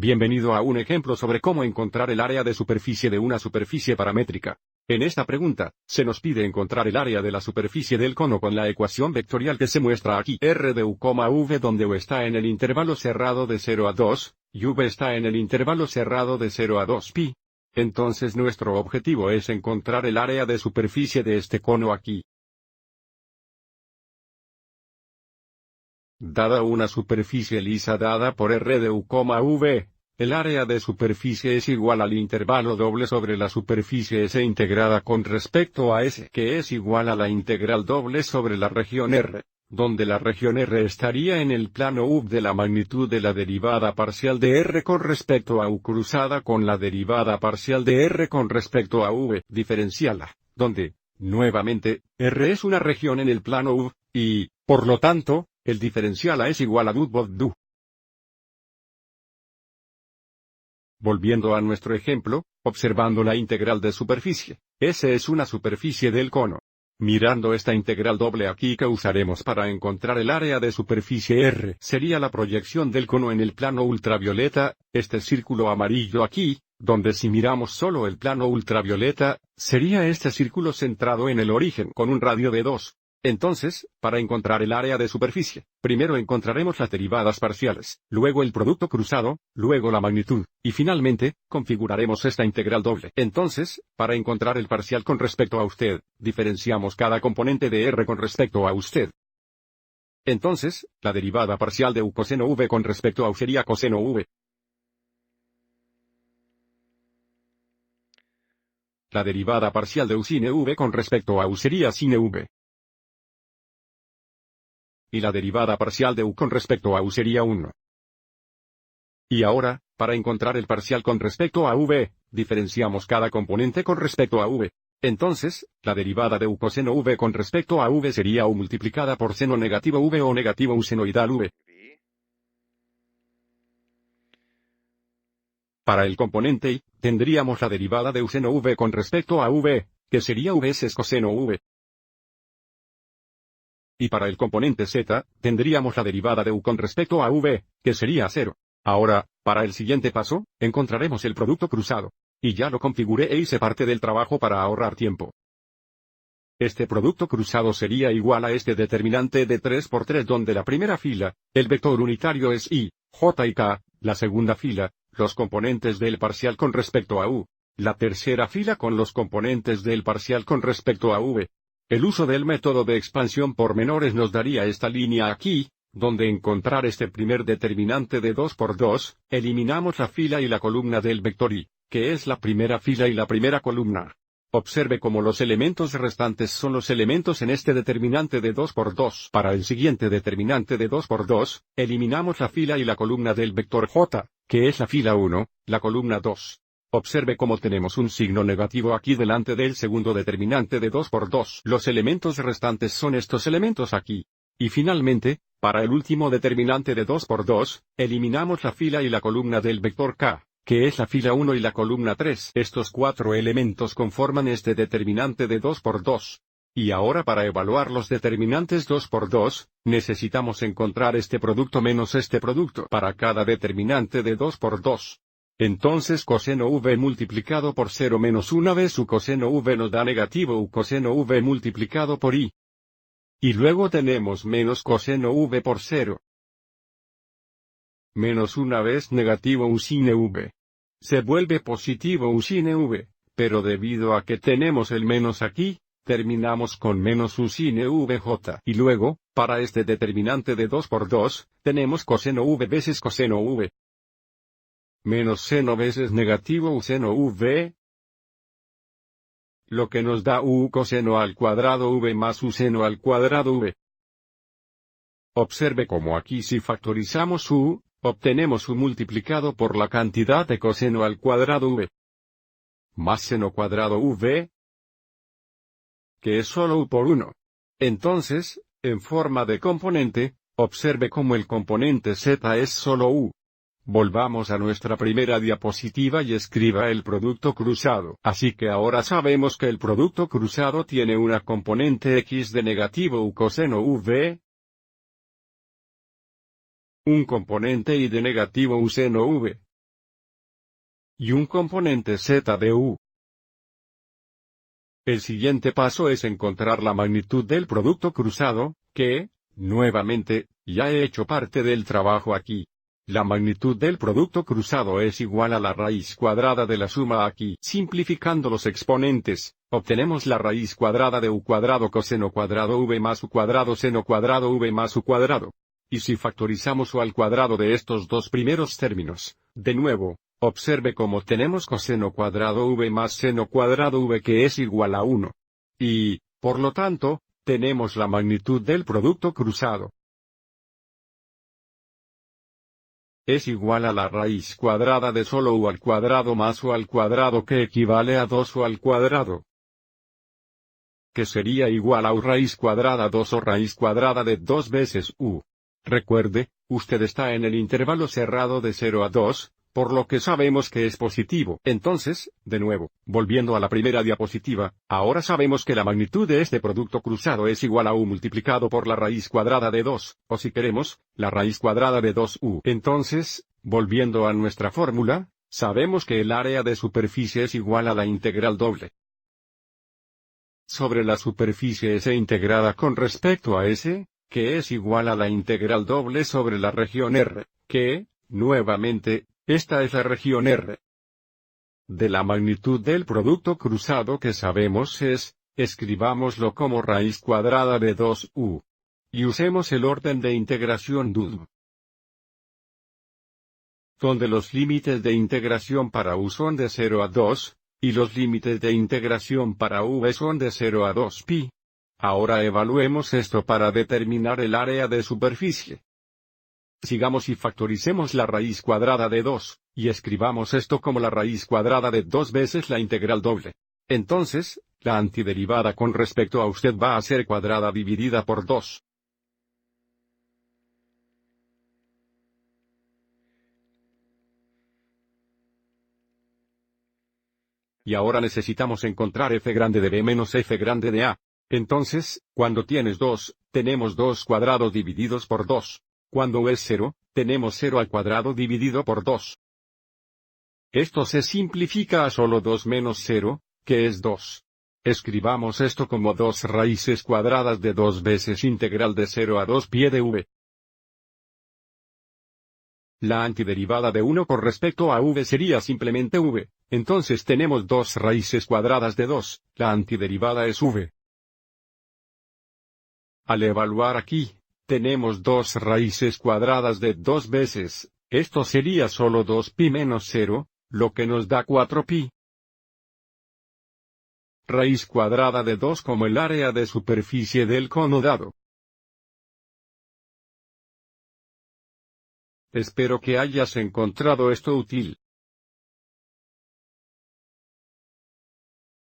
Bienvenido a un ejemplo sobre cómo encontrar el área de superficie de una superficie paramétrica. En esta pregunta, se nos pide encontrar el área de la superficie del cono con la ecuación vectorial que se muestra aquí. R de u, v, donde u está en el intervalo cerrado de 0 a 2, y v está en el intervalo cerrado de 0 a 2 pi. Entonces nuestro objetivo es encontrar el área de superficie de este cono aquí. Dada una superficie lisa dada por R de u, v, el área de superficie es igual al intervalo doble sobre la superficie S integrada con respecto a S, que es igual a la integral doble sobre la región R, donde la región R estaría en el plano U de la magnitud de la derivada parcial de R con respecto a U cruzada con la derivada parcial de R con respecto a V diferenciala, donde, nuevamente, R es una región en el plano U, y, por lo tanto, el diferencial A es igual a du bod du. Volviendo a nuestro ejemplo, observando la integral de superficie, S es una superficie del cono. Mirando esta integral doble aquí que usaremos para encontrar el área de superficie R, sería la proyección del cono en el plano ultravioleta, este círculo amarillo aquí, donde si miramos solo el plano ultravioleta, sería este círculo centrado en el origen con un radio de 2. Entonces, para encontrar el área de superficie, primero encontraremos las derivadas parciales, luego el producto cruzado, luego la magnitud, y finalmente, configuraremos esta integral doble. Entonces, para encontrar el parcial con respecto a usted, diferenciamos cada componente de R con respecto a usted. Entonces, la derivada parcial de U coseno V con respecto a U sería coseno V. La derivada parcial de U sin V con respecto a U sería sin V. Y la derivada parcial de U con respecto a U sería 1. Y ahora, para encontrar el parcial con respecto a V, diferenciamos cada componente con respecto a V. Entonces, la derivada de U coseno V con respecto a V sería U multiplicada por seno negativo V o negativo U senoidal V. Para el componente Y, tendríamos la derivada de U seno V con respecto a V, que sería V es coseno V. Y para el componente Z, tendríamos la derivada de U con respecto a V, que sería 0. Ahora, para el siguiente paso, encontraremos el producto cruzado. Y ya lo configuré e hice parte del trabajo para ahorrar tiempo. Este producto cruzado sería igual a este determinante de 3 por 3 donde la primera fila, el vector unitario es I, J y K, la segunda fila, los componentes del parcial con respecto a U, la tercera fila con los componentes del parcial con respecto a V. El uso del método de expansión por menores nos daría esta línea aquí, donde encontrar este primer determinante de 2 por 2, eliminamos la fila y la columna del vector I, que es la primera fila y la primera columna. Observe cómo los elementos restantes son los elementos en este determinante de 2 por 2. Para el siguiente determinante de 2 por 2, eliminamos la fila y la columna del vector J, que es la fila 1, la columna 2. Observe cómo tenemos un signo negativo aquí delante del segundo determinante de 2 por 2. Los elementos restantes son estos elementos aquí. Y finalmente, para el último determinante de 2 por 2, eliminamos la fila y la columna del vector K, que es la fila 1 y la columna 3. Estos 4 elementos conforman este determinante de 2 por 2. Y ahora para evaluar los determinantes 2 por 2, necesitamos encontrar este producto menos este producto para cada determinante de 2 por 2. Entonces coseno V multiplicado por 0 menos una vez U coseno V nos da negativo U coseno V multiplicado por I. Y luego tenemos menos coseno V por 0. Menos una vez negativo U sin V. Se vuelve positivo U sin V, pero debido a que tenemos el menos aquí, terminamos con menos U sin VJ. Y luego, para este determinante de 2 por 2, tenemos coseno V veces coseno V. Menos seno veces negativo U seno V, lo que nos da U coseno al cuadrado V más U seno al cuadrado V. Observe cómo aquí si factorizamos U, obtenemos U multiplicado por la cantidad de coseno al cuadrado V, más seno cuadrado V, que es solo U por 1. Entonces, en forma de componente, observe cómo el componente Z es solo U. Volvamos a nuestra primera diapositiva y escriba el producto cruzado. Así que ahora sabemos que el producto cruzado tiene una componente X de negativo U coseno V, un componente Y de negativo U seno V, y un componente z de u. El siguiente paso es encontrar la magnitud del producto cruzado, que, nuevamente, ya he hecho parte del trabajo aquí. La magnitud del producto cruzado es igual a la raíz cuadrada de la suma aquí. Simplificando los exponentes, obtenemos la raíz cuadrada de u cuadrado coseno cuadrado v más u cuadrado seno cuadrado v más u cuadrado. Y si factorizamos u al cuadrado de estos dos primeros términos, de nuevo, observe cómo tenemos coseno cuadrado v más seno cuadrado v que es igual a 1. Y, por lo tanto, tenemos la magnitud del producto cruzado. Es igual a la raíz cuadrada de solo u al cuadrado más u al cuadrado que equivale a 2 u al cuadrado. Que sería igual a u raíz cuadrada 2 o raíz cuadrada de 2 veces u. Recuerde, usted está en el intervalo cerrado de 0 a 2, por lo que sabemos que es positivo. Entonces, de nuevo, volviendo a la primera diapositiva, ahora sabemos que la magnitud de este producto cruzado es igual a u multiplicado por la raíz cuadrada de 2, o si queremos, la raíz cuadrada de 2u. Entonces, volviendo a nuestra fórmula, sabemos que el área de superficie es igual a la integral doble sobre la superficie S integrada con respecto a S, que es igual a la integral doble sobre la región R, que, nuevamente, esta es la región R. De la magnitud del producto cruzado que sabemos es, escribámoslo como raíz cuadrada de 2u. Y usemos el orden de integración DUD, donde los límites de integración para u son de 0 a 2, y los límites de integración para v son de 0 a 2pi. Ahora evaluemos esto para determinar el área de superficie. Sigamos y factoricemos la raíz cuadrada de 2, y escribamos esto como la raíz cuadrada de 2 veces la integral doble. Entonces, la antiderivada con respecto a usted va a ser cuadrada dividida por 2. Y ahora necesitamos encontrar f grande de b menos f grande de a. Entonces, cuando tienes 2, tenemos 2 cuadrados divididos por 2. Cuando es 0, tenemos 0 al cuadrado dividido por 2. Esto se simplifica a solo 2 menos 0, que es 2. Escribamos esto como 2 raíces cuadradas de 2 veces integral de 0 a 2 pi de v. La antiderivada de 1 con respecto a v sería simplemente v, entonces tenemos 2 raíces cuadradas de 2, la antiderivada es v. Al evaluar aquí, tenemos 2 raíces cuadradas de 2 veces, esto sería solo 2pi menos 0, lo que nos da 4pi. Raíz cuadrada de 2 como el área de superficie del cono dado. Espero que hayas encontrado esto útil.